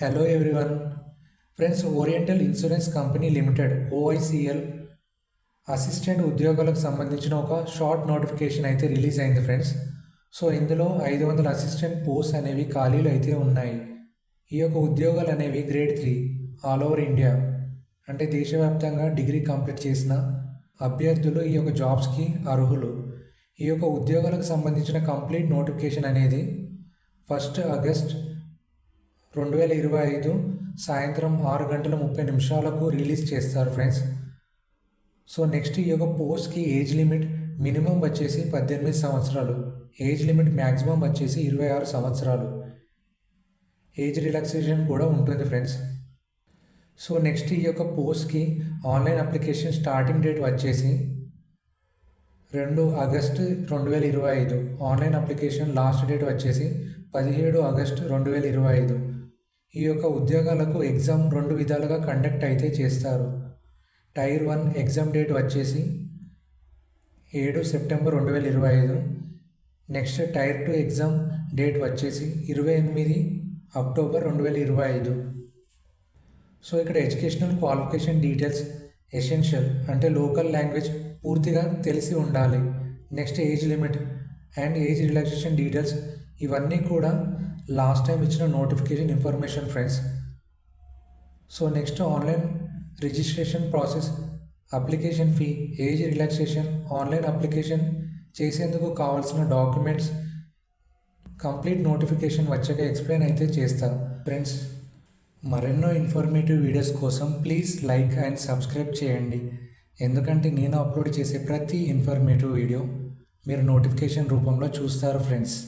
Hello everyone. Friends, Oriental Insurance Company Limited OICL assistant ఉద్యోగాలకు సంబంధించిన ఒక షార్ట్ నోటిఫికేషన్ అయితే రిలీజ్ అయింది ఫ్రెండ్స్. సో ఇందులో 500 అసిస్టెంట్ పోస్ట్ అనేవి ఖాళీలు అయితే ఉన్నాయి. ఈ యొక్క ఉద్యోగాలు అనేవి గ్రేడ్ 3 ఆల్ ఓవర్ ఇండియా అంటే దేశవ్యాప్తంగా డిగ్రీ కంప్లీట్ చేసిన అభ్యర్థులు ఈ యొక్క జాబ్స్కి అర్హులు. ఈ యొక్క ఉద్యోగాలకు సంబంధించిన కంప్లీట్ నోటిఫికేషన్ అనేది 1 ఆగస్ట్ 2025 సాయంత్రం 6:30 రిలీజ్ చేస్తారు ఫ్రెండ్స్. సో నెక్స్ట్ ఈ యొక్క పోస్ట్కి ఏజ్ లిమిట్ మినిమం వచ్చేసి 18 సంవత్సరాలు, ఏజ్ లిమిట్ మ్యాక్సిమం వచ్చేసి 26 సంవత్సరాలు. ఏజ్ రిలాక్సేషన్ కూడా ఉంటుంది ఫ్రెండ్స్. సో నెక్స్ట్ ఈ యొక్క పోస్ట్కి ఆన్లైన్ అప్లికేషన్ స్టార్టింగ్ డేట్ వచ్చేసి 2 August 2025. Online application last date వచ్చేసి 17 ఆగస్టు 2025. ఈ యొక్క ఉద్యోగాలకు ఎగ్జామ్ 2 విధాలుగా కండక్ట్ అయితే చేస్తారు. టైర్ 1 ఎగ్జామ్ డేట్ వచ్చేసి 7 September 2025. Next tier 2 exam date వచ్చేసి 28 అక్టోబర్ 2025. సో ఇక్కడ ఎడ్యుకేషనల్ క్వాలిఫికేషన్ డీటెయిల్స్ ఎసెన్షియల్ అంటే లోకల్ లాంగ్వేజ్ పూర్తిగా తెలిసి ఉండాలి. Next age limit and age relaxation details ఇవన్నీ కూడా లాస్ట్ టైం ఇచ్చిన notification information friends. So next online registration process, application fee, age relaxation, online application చేసేందుకు కావాల్సిన డాక్యుమెంట్స్ కంప్లీట్ నోటిఫికేషన్ వచ్చాక ఎక్స్ప్లెయిన్ అయితే చేస్తా ఫ్రెండ్స్. మరెన్నో ఇన్ఫర్మేటివ్ వీడియోస్ కోసం ప్లీజ్ లైక్ అండ్ సబ్స్క్రైబ్ చేయండి. ఎందుకంటే నేను అప్లోడ్ చేసే ప్రతి ఇన్ఫర్మేటివ్ వీడియో మీరు నోటిఫికేషన్ రూపంలో చూస్తారు ఫ్రెండ్స్.